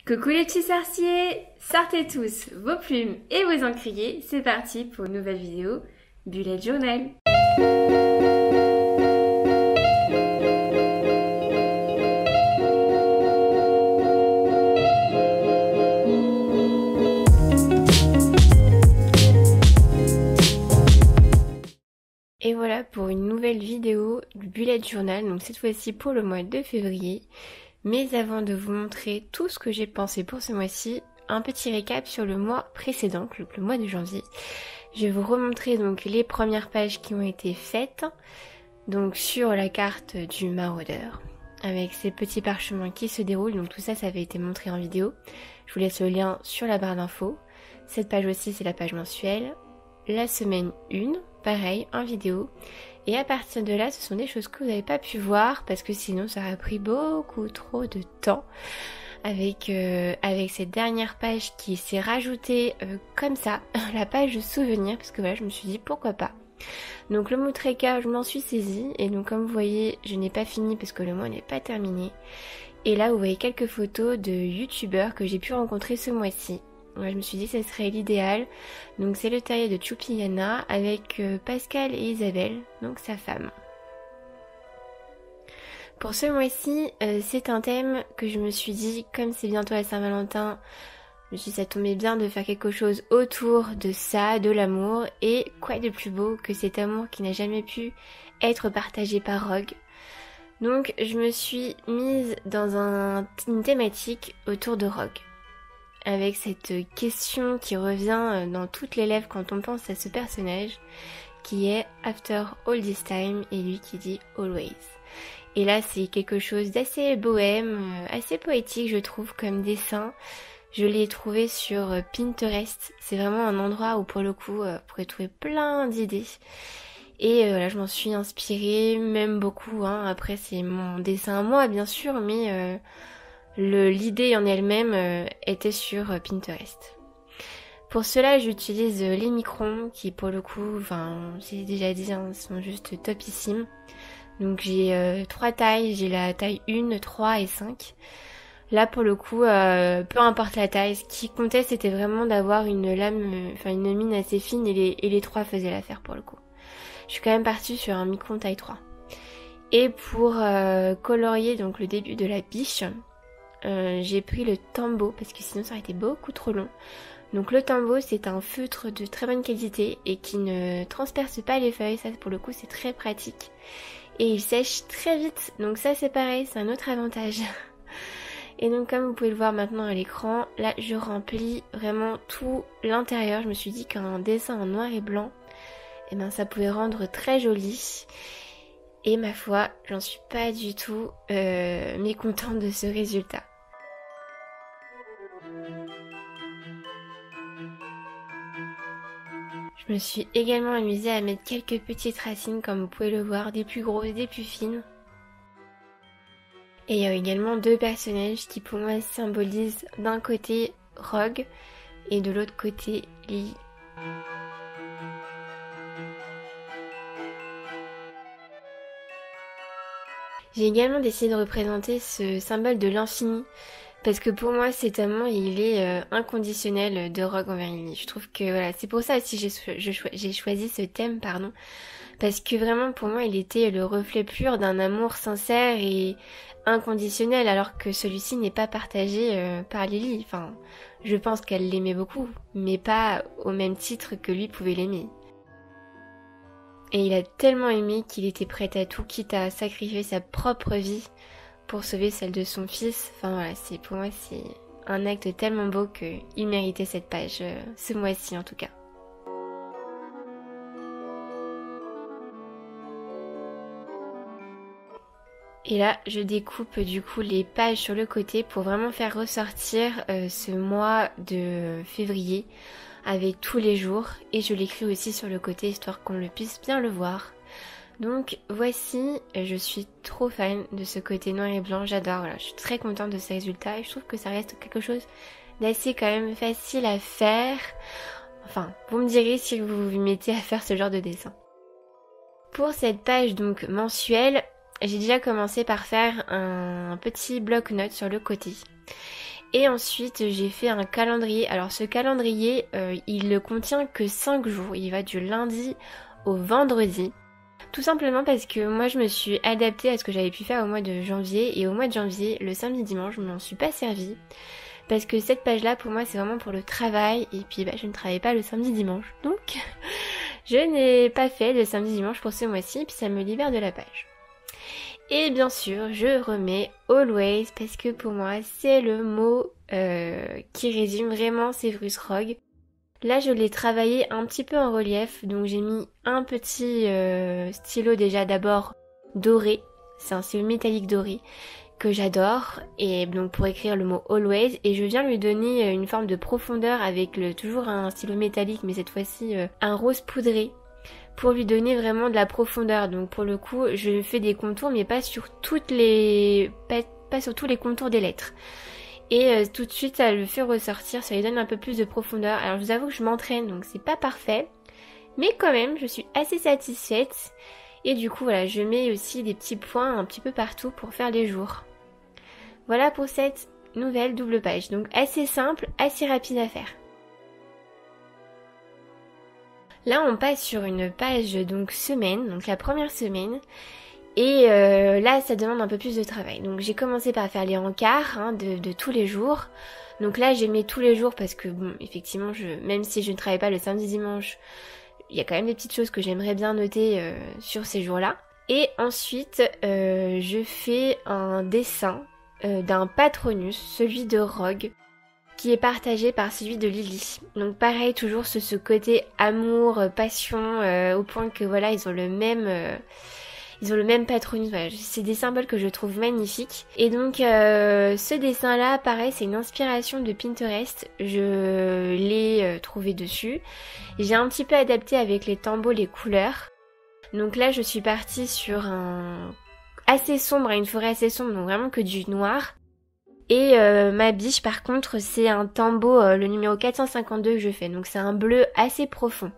Coucou les petits sorciers, sortez tous vos plumes et vos encriers, c'est parti pour une nouvelle vidéo Bullet Journal. Et voilà pour une nouvelle vidéo du Bullet Journal, donc cette fois-ci pour le mois de février. Mais avant de vous montrer tout ce que j'ai pensé pour ce mois-ci, un petit récap sur le mois précédent, le mois de janvier. Je vais vous remontrer donc les premières pages qui ont été faites, donc sur la carte du maraudeur, avec ces petits parchemins qui se déroulent, donc tout ça, ça avait été montré en vidéo. Je vous laisse le lien sur la barre d'infos. Cette page aussi, c'est la page mensuelle. La semaine 1, pareil, en vidéo. Et à partir de là, ce sont des choses que vous n'avez pas pu voir parce que sinon ça aurait pris beaucoup trop de temps. Avec cette dernière page qui s'est rajoutée comme ça, la page de souvenirs, parce que voilà, je me suis dit pourquoi pas. Donc le Moutreka, je m'en suis saisie et donc comme vous voyez, je n'ai pas fini parce que le mois n'est pas terminé. Et là, vous voyez quelques photos de youtubeurs que j'ai pu rencontrer ce mois-ci. Ouais, je me suis dit que ce serait l'idéal. Donc c'est le tailleur de Chupiyana avec Pascal et Isabelle, donc sa femme. Pour ce mois-ci, c'est un thème que je me suis dit, comme c'est bientôt la Saint-Valentin, je me suis dit ça tombait bien de faire quelque chose autour de ça, de l'amour. Et quoi de plus beau que cet amour qui n'a jamais pu être partagé par Rogue. Donc je me suis mise dans une thématique autour de Rogue. Avec cette question qui revient dans toutes les lèvres quand on pense à ce personnage, qui est After all this time, et lui qui dit Always. Et là c'est quelque chose d'assez bohème, assez poétique je trouve comme dessin. Je l'ai trouvé sur Pinterest, c'est vraiment un endroit où pour le coup vous pourrez trouver plein d'idées. Et là je m'en suis inspirée, même beaucoup, hein. Après c'est mon dessin à moi bien sûr, mais... l'idée en elle-même était sur Pinterest. Pour cela, j'utilise les microns qui pour le coup, j'ai déjà dit, hein, sont juste topissimes. Donc j'ai 3 tailles, j'ai la taille 1, 3 et 5. Là pour le coup, peu importe la taille, ce qui comptait c'était vraiment d'avoir une lame, une mine assez fine et les 3 faisaient l'affaire pour le coup. Je suis quand même partie sur un micron taille 3. Et pour colorier donc le début de la biche, j'ai pris le Tombow parce que sinon ça aurait été beaucoup trop long. Donc le Tombow c'est un feutre de très bonne qualité et qui ne transperce pas les feuilles, ça pour le coup c'est très pratique. Et il sèche très vite, donc ça c'est pareil, c'est un autre avantage. Et donc comme vous pouvez le voir maintenant à l'écran, là je remplis vraiment tout l'intérieur. Je me suis dit qu'un dessin en noir et blanc, eh ben, ça pouvait rendre très joli. Et ma foi, j'en suis pas du tout mécontente de ce résultat. Je me suis également amusée à mettre quelques petites racines comme vous pouvez le voir, des plus grosses, des plus fines. Et il y a également 2 personnages qui pour moi symbolisent d'un côté Rogue et de l'autre côté Lily. J'ai également décidé de représenter ce symbole de l'infini parce que pour moi cet amour il est inconditionnel de Rogue envers Lily. Je trouve que voilà, c'est pour ça aussi j'ai choisi ce thème, parce que vraiment pour moi il était le reflet pur d'un amour sincère et inconditionnel alors que celui-ci n'est pas partagé par Lily. Enfin, je pense qu'elle l'aimait beaucoup, mais pas au même titre que lui pouvait l'aimer. Et il a tellement aimé qu'il était prêt à tout, quitte à sacrifier sa propre vie pour sauver celle de son fils. Enfin voilà, pour moi c'est un acte tellement beau qu'il méritait cette page, ce mois-ci en tout cas. Et là, je découpe du coup les pages sur le côté pour vraiment faire ressortir ce mois de février avec tous les jours. Et je l'écris aussi sur le côté histoire qu'on le puisse bien le voir. Donc voici, je suis trop fan de ce côté noir et blanc, j'adore, voilà, je suis très contente de ce résultat et je trouve que ça reste quelque chose d'assez quand même facile à faire. Enfin, vous me direz si vous vous mettez à faire ce genre de dessin. Pour cette page donc mensuelle, j'ai déjà commencé par faire un petit bloc-notes sur le côté. Et ensuite j'ai fait un calendrier. Alors ce calendrier il ne contient que 5 jours, il va du lundi au vendredi. Tout simplement parce que moi je me suis adaptée à ce que j'avais pu faire au mois de janvier. Et au mois de janvier, le samedi dimanche, je m'en suis pas servi. Parce que cette page là pour moi c'est vraiment pour le travail. Et puis je ne travaille pas le samedi dimanche. Donc je n'ai pas fait le samedi dimanche pour ce mois-ci. Et puis ça me libère de la page. Et bien sûr je remets always. Parce que pour moi c'est le mot qui résume vraiment Severus Rogue. Là je l'ai travaillé un petit peu en relief, donc j'ai mis un petit stylo déjà d'abord doré, c'est un stylo métallique doré que j'adore, et donc pour écrire le mot always, et je viens lui donner une forme de profondeur avec toujours un stylo métallique mais cette fois-ci un rose poudré pour lui donner vraiment de la profondeur. Donc pour le coup je fais des contours mais pas sur pas sur tous les contours des lettres. Et tout de suite ça le fait ressortir, ça lui donne un peu plus de profondeur. Alors je vous avoue que je m'entraîne donc c'est pas parfait, mais quand même je suis assez satisfaite. Et du coup voilà, je mets aussi des petits points un petit peu partout pour faire les jours. Voilà pour cette nouvelle double page, donc assez simple, assez rapide à faire. Là on passe sur une page donc semaine, donc la première semaine. Et là ça demande un peu plus de travail. Donc j'ai commencé par faire les encarts de tous les jours. Donc là j'ai mis tous les jours parce que bon effectivement même si je ne travaille pas le samedi dimanche, il y a quand même des petites choses que j'aimerais bien noter sur ces jours-là. Et ensuite je fais un dessin d'un patronus, celui de Rogue, qui est partagé par celui de Lily. Donc pareil, toujours ce côté amour, passion, au point que voilà ils ont le même patronus, voilà, c'est des symboles que je trouve magnifiques. Et donc ce dessin là, pareil, c'est une inspiration de Pinterest, je l'ai trouvé dessus. J'ai un petit peu adapté avec les tambours les couleurs. Donc là je suis partie sur un assez sombre, une forêt assez sombre, donc vraiment que du noir. Et ma biche par contre c'est un tambour, le numéro 452 que je fais, donc c'est un bleu assez profond.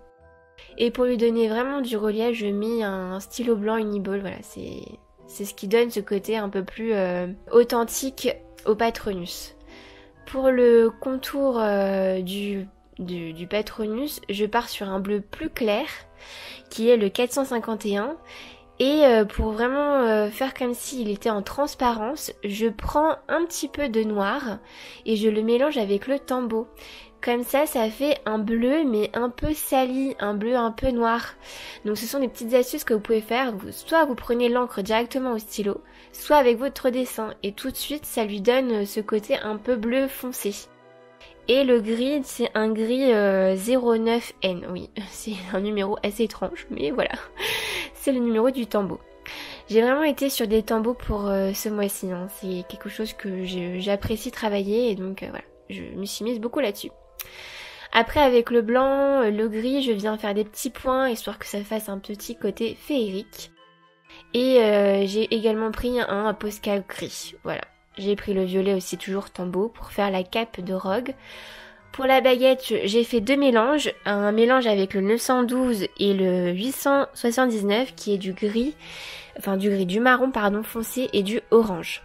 Et pour lui donner vraiment du relief, je mets un stylo blanc Uniball, voilà, c'est ce qui donne ce côté un peu plus authentique au patronus. Pour le contour du patronus, je pars sur un bleu plus clair, qui est le 451. Et pour vraiment faire comme s'il était en transparence, je prends un petit peu de noir et je le mélange avec le tambour. Comme ça fait un bleu mais un peu sali, un bleu un peu noir. Donc ce sont des petites astuces que vous pouvez faire. Soit vous prenez l'encre directement au stylo, soit avec votre dessin. Et tout de suite ça lui donne ce côté un peu bleu foncé. Et le gris, c'est un gris 09N, oui, c'est un numéro assez étrange, mais voilà, c'est le numéro du tambour. J'ai vraiment été sur des tambours pour ce mois-ci, c'est quelque chose que j'apprécie travailler et donc voilà, je me suis mise beaucoup là-dessus. Après avec le blanc, le gris, je viens faire des petits points histoire que ça fasse un petit côté féerique. Et j'ai également pris un Posca gris, voilà. J'ai pris le violet aussi, toujours tambour, pour faire la cape de Rogue. Pour la baguette, j'ai fait deux mélanges. Un mélange avec le 912 et le 879 qui est du gris, du marron pardon foncé et du orange.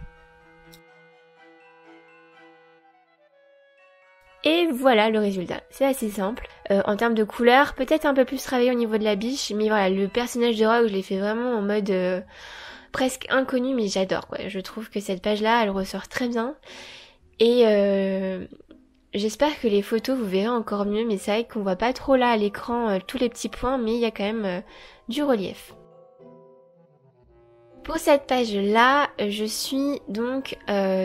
Et voilà le résultat, c'est assez simple. En termes de couleur, peut-être un peu plus travaillé au niveau de la biche, mais voilà, le personnage de Rogue, je l'ai fait vraiment en mode presque inconnu, mais j'adore quoi. Je trouve que cette page-là, elle ressort très bien. Et j'espère que les photos, vous verrez encore mieux, mais c'est vrai qu'on voit pas trop là à l'écran tous les petits points, mais il y a quand même du relief. Pour cette page-là, je suis donc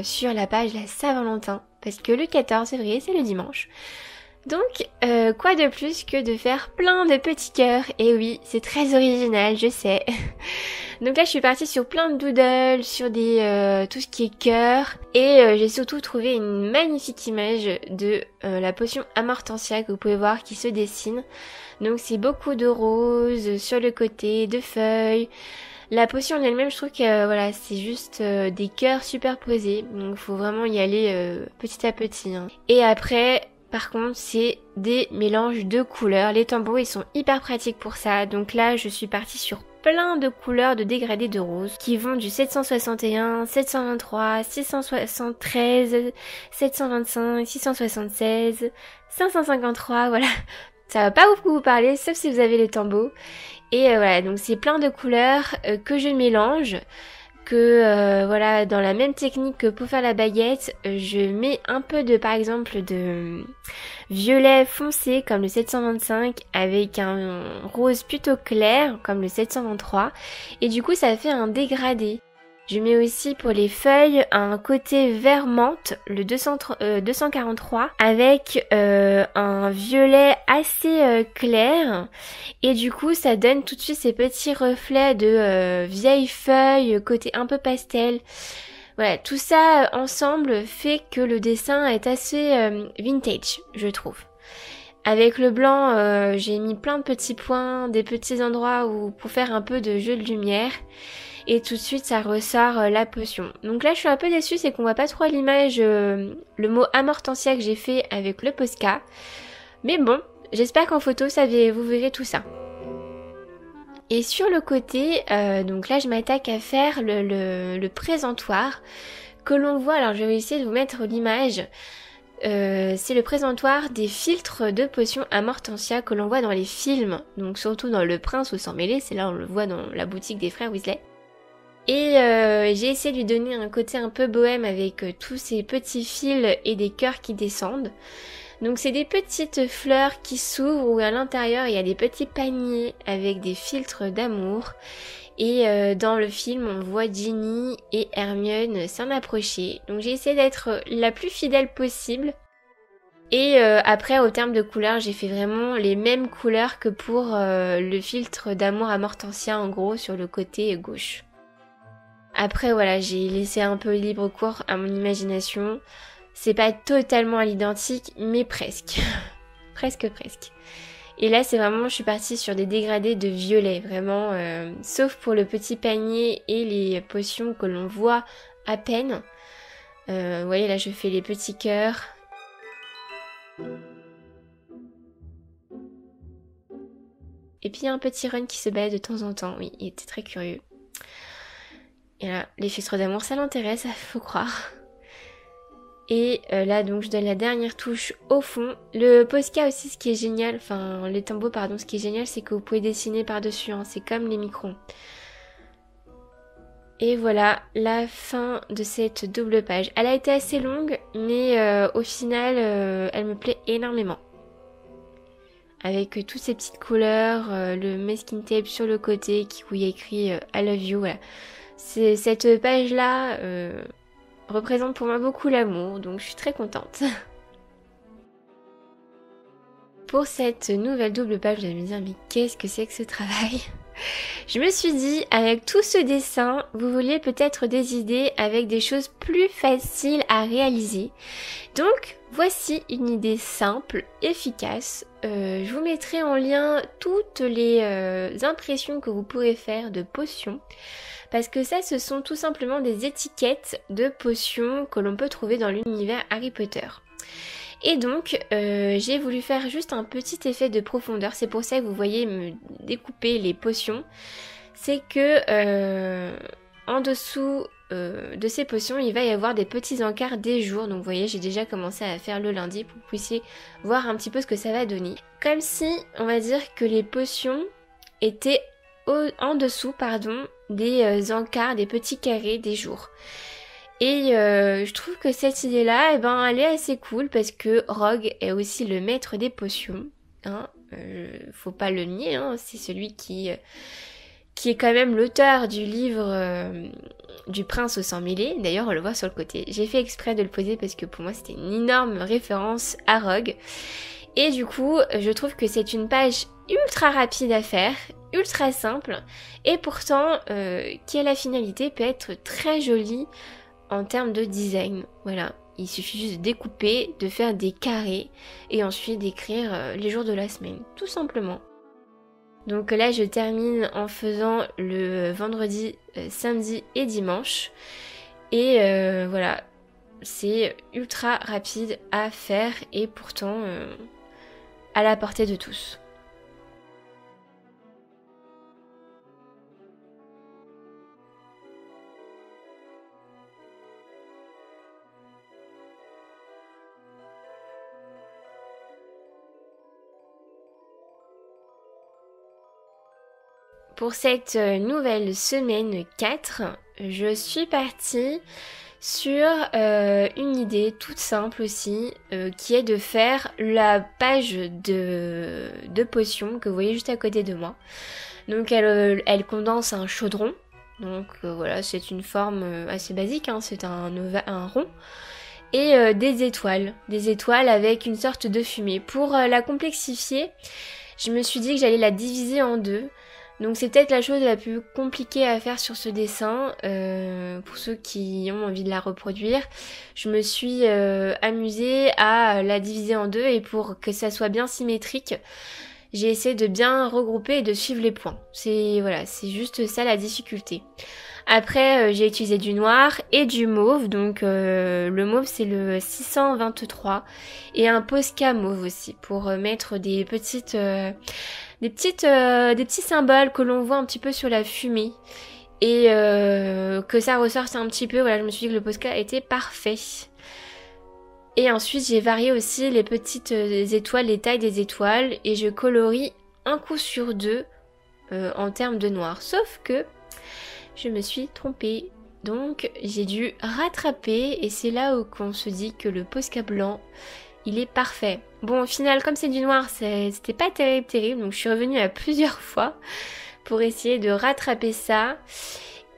sur la page la Saint-Valentin, parce que le 14 février, c'est le dimanche. Donc, quoi de plus que de faire plein de petits cœurs. Et oui, c'est très original, je sais. Donc là, je suis partie sur plein de doodles, sur tout ce qui est cœur. Et j'ai surtout trouvé une magnifique image de la potion Amortensia que vous pouvez voir qui se dessine. Donc c'est beaucoup de roses sur le côté, de feuilles. La potion en elle-même, je trouve que voilà, c'est juste des cœurs superposés. Donc il faut vraiment y aller petit à petit. Et après... Par contre, c'est des mélanges de couleurs. Les tambours, ils sont hyper pratiques pour ça. Donc là, je suis partie sur plein de couleurs de dégradés de rose qui vont du 761, 723, 673, 725, 676, 553, voilà. Ça va pas beaucoup vous parler, sauf si vous avez les tambours. Et voilà, donc c'est plein de couleurs que je mélange, que voilà, dans la même technique que pour faire la baguette, je mets un peu de, par exemple, de violet foncé comme le 725 avec un rose plutôt clair comme le 723 et du coup ça fait un dégradé. Je mets aussi pour les feuilles un côté vert menthe, le 243, avec un violet assez clair. Et du coup, ça donne tout de suite ces petits reflets de vieilles feuilles, côté un peu pastel. Voilà, tout ça ensemble fait que le dessin est assez vintage, je trouve. Avec le blanc, j'ai mis plein de petits points, des petits endroits où pour faire un peu de jeu de lumière. Et tout de suite, ça ressort la potion. Donc là, je suis un peu déçue, c'est qu'on voit pas trop à l'image le mot Amortensia que j'ai fait avec le Posca. Mais bon, j'espère qu'en photo, vous verrez tout ça. Et sur le côté, donc là, je m'attaque à faire le présentoir que l'on voit. Alors, je vais essayer de vous mettre l'image. C'est le présentoir des filtres de potions Amortensia que l'on voit dans les films. Donc surtout dans Le Prince au sang mêlé, c'est là on le voit dans la boutique des frères Weasley. Et j'ai essayé de lui donner un côté un peu bohème avec tous ces petits fils et des cœurs qui descendent. Donc c'est des petites fleurs qui s'ouvrent où à l'intérieur il y a des petits paniers avec des filtres d'amour. Et dans le film on voit Ginny et Hermione s'en approcher. Donc j'ai essayé d'être la plus fidèle possible. Et après au terme de couleurs j'ai fait vraiment les mêmes couleurs que pour le filtre d'amour Amortensia en gros sur le côté gauche. Après voilà, j'ai laissé un peu libre cours à mon imagination. C'est pas totalement à l'identique, mais presque. presque. Et là c'est vraiment, je suis partie sur des dégradés de violet, vraiment, sauf pour le petit panier et les potions que l'on voit à peine. Vous voyez là je fais les petits cœurs. Et puis il y a un petit run qui se balade de temps en temps, oui, il était très curieux. Et là, les filtres d'amour, ça l'intéresse, faut croire. Et là, donc, je donne la dernière touche au fond. Le Posca aussi, ce qui est génial, enfin, les tambours, pardon, ce qui est génial, c'est que vous pouvez dessiner par-dessus, hein, c'est comme les microns. Et voilà, la fin de cette double page. Elle a été assez longue, mais au final, elle me plaît énormément. Avec toutes ces petites couleurs, le masking tape sur le côté où il y a écrit I love you, voilà. Cette page-là représente pour moi beaucoup l'amour, donc je suis très contente. Pour cette nouvelle double page, vous allez me dire, mais qu'est-ce que c'est que ce travail? Je me suis dit, avec tout ce dessin, vous vouliez peut-être des idées avec des choses plus faciles à réaliser. Donc, voici une idée simple, efficace. Je vous mettrai en lien toutes les impressions que vous pourrez faire de potions. Parce que ça, ce sont tout simplement des étiquettes de potions que l'on peut trouver dans l'univers Harry Potter. Et donc, j'ai voulu faire juste un petit effet de profondeur. C'est pour ça que vous voyez me découper les potions. C'est que en dessous de ces potions, il va y avoir des petits encarts des jours. Donc, vous voyez, j'ai déjà commencé à faire le lundi pour que vous puissiez voir un petit peu ce que ça va donner. Comme si, on va dire que les potions étaient en dessous, des encarts, des petits carrés des jours. Et je trouve que cette idée-là, elle est assez cool parce que Rogue est aussi le maître des potions. Hein, faut pas le nier, hein, c'est celui qui est quand même l'auteur du livre du Prince au sang mêlé. D'ailleurs, on le voit sur le côté. J'ai fait exprès de le poser parce que pour moi, c'était une énorme référence à Rogue. Et du coup, je trouve que c'est une page ultra rapide à faire, ultra simple, et pourtant, qui a la finalité peut être très jolie en termes de design. Voilà, il suffit juste de découper, de faire des carrés, et ensuite d'écrire les jours de la semaine, tout simplement. Donc là, je termine en faisant le vendredi, samedi et dimanche. Et voilà, c'est ultra rapide à faire et pourtant à la portée de tous. pour cette nouvelle semaine 4, je suis partie sur une idée toute simple aussi, qui est de faire la page de potions que vous voyez juste à côté de moi. Donc elle condense un chaudron, donc voilà, c'est une forme assez basique, hein, c'est un rond. Et des étoiles avec une sorte de fumée. Pour la complexifier, je me suis dit que j'allais la diviser en deux. Donc c'est peut-être la chose la plus compliquée à faire sur ce dessin, pour ceux qui ont envie de la reproduire. Je me suis amusée à la diviser en deux et pour que ça soit bien symétrique, j'ai essayé de bien regrouper et de suivre les points. C'est juste ça la difficulté. Après, j'ai utilisé du noir et du mauve, donc le mauve c'est le 623 et un Posca mauve aussi pour mettre des petits symboles que l'on voit un petit peu sur la fumée et que ça ressorte un petit peu. Voilà, je me suis dit que le Posca était parfait. Et ensuite, j'ai varié aussi les petites étoiles, les tailles des étoiles et je colorie un coup sur deux en termes de noir. Sauf que je me suis trompée, donc j'ai dû rattraper et c'est là où on se dit que le Posca blanc, il est parfait. Bon, au final, comme c'est du noir, c'était pas terrible, donc je suis revenue à plusieurs fois pour essayer de rattraper ça.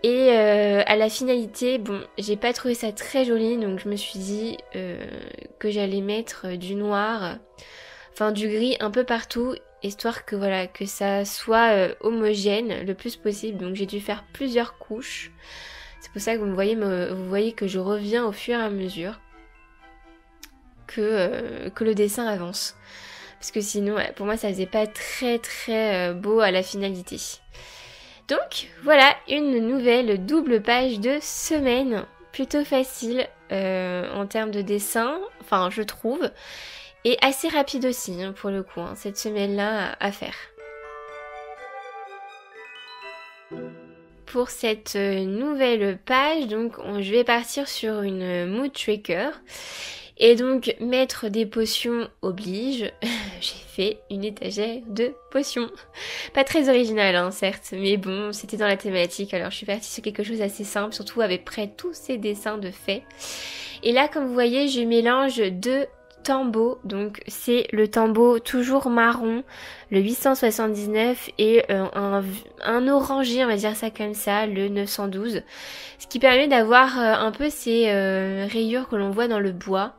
Et à la finalité, bon, j'ai pas trouvé ça très joli, donc je me suis dit que j'allais mettre du noir, enfin du gris un peu partout, histoire que voilà, que ça soit homogène le plus possible. Donc j'ai dû faire plusieurs couches. C'est pour ça que vous voyez que je reviens au fur et à mesure que le dessin avance. Parce que sinon, pour moi, ça faisait pas très beau à la finalité. Donc voilà, une nouvelle double page de semaine, plutôt facile en termes de dessin, enfin je trouve. Et assez rapide aussi, hein, pour le coup, hein, cette semaine-là à faire. Pour cette nouvelle page, donc je vais partir sur une mood tracker. Et donc, mettre des potions oblige. J'ai fait une étagère de potions. Pas très original, hein, certes, mais bon, c'était dans la thématique. Alors, je suis partie sur quelque chose d'assez simple, surtout avec près tous ces dessins de faits. Et là, comme vous voyez, je mélange deux tambours, donc c'est le tambour toujours marron, le 879 et un orangé, on va dire ça comme ça, le 912, ce qui permet d'avoir un peu ces rayures que l'on voit dans le bois.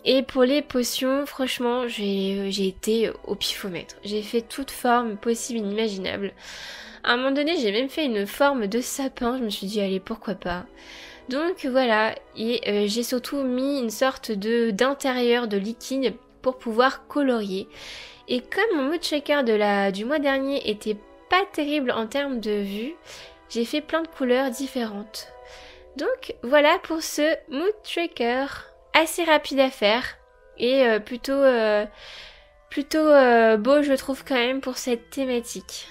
Et pour les potions, franchement, j'ai été au pifomètre. J'ai fait toute forme possible et inimaginable. À un moment donné, j'ai même fait une forme de sapin, je me suis dit allez, pourquoi pas. Donc voilà, et j'ai surtout mis une sorte d'intérieur de liquide pour pouvoir colorier. Et comme mon mood shaker du mois dernier était pas terrible en termes de vue, j'ai fait plein de couleurs différentes. Donc voilà pour ce mood shaker, assez rapide à faire et plutôt beau je trouve quand même pour cette thématique.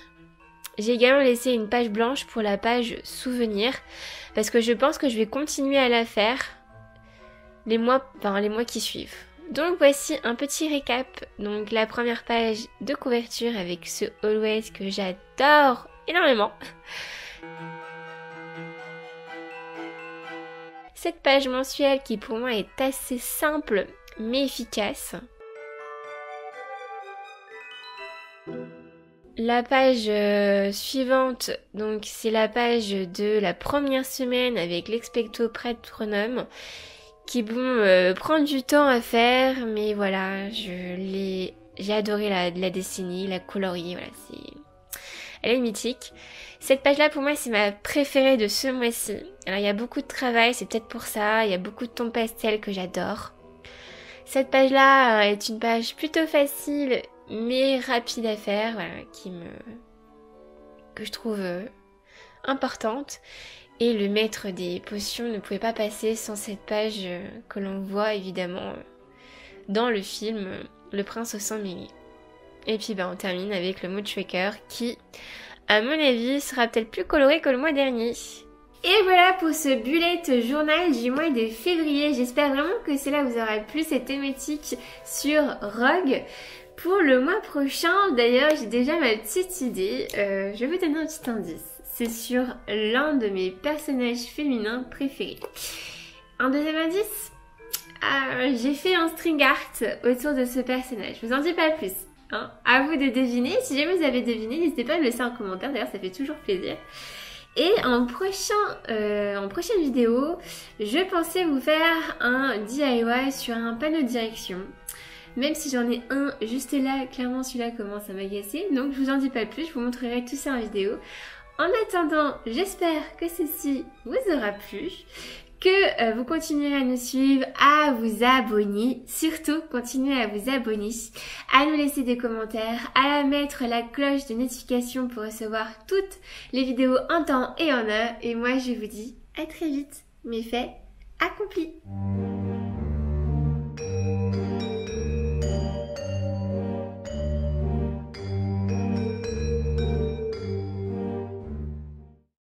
J'ai également laissé une page blanche pour la page souvenir parce que je pense que je vais continuer à la faire les mois qui suivent. Donc voici un petit récap. Donc la première page de couverture avec ce Always que j'adore énormément. Cette page mensuelle qui pour moi est assez simple mais efficace. La page suivante, donc c'est la page de la première semaine avec l'Expecto Patronum qui prend du temps à faire, mais voilà, j'ai adoré la dessiner, la colorier, voilà, elle est mythique. Cette page là pour moi c'est ma préférée de ce mois-ci. Alors il y a beaucoup de travail, c'est peut-être pour ça, il y a beaucoup de tons pastel que j'adore. Cette page là est une page plutôt facile mais rapide à faire, voilà, que je trouve importante. Et le maître des potions ne pouvait pas passer sans cette page que l'on voit évidemment dans le film Le Prince aux 100 milliers. Et puis on termine avec le mood shaker qui, à mon avis, sera peut-être plus coloré que le mois dernier. Et voilà pour ce bullet journal du mois de février. J'espère vraiment que cela vous aura plu, cette thématique sur Rogue. Pour le mois prochain, d'ailleurs, j'ai déjà ma petite idée. Je vais vous donner un petit indice. C'est sur l'un de mes personnages féminins préférés. Un deuxième indice, j'ai fait un string art autour de ce personnage. Je vous en dis pas plus. Hein. À vous de deviner. Si jamais vous avez deviné, n'hésitez pas à me laisser un commentaire. D'ailleurs, ça fait toujours plaisir. Et en prochaine vidéo, je pensais vous faire un DIY sur un panneau de direction. Même si j'en ai un juste là, clairement celui-là commence à m'agacer. Donc je vous en dis pas plus, je vous montrerai tout ça en vidéo. En attendant, j'espère que ceci vous aura plu, que vous continuerez à nous suivre, à vous abonner, surtout continuez à vous abonner, à nous laisser des commentaires, à mettre la cloche de notification pour recevoir toutes les vidéos en temps et en heure. Et moi je vous dis à très vite, mes faits accomplis.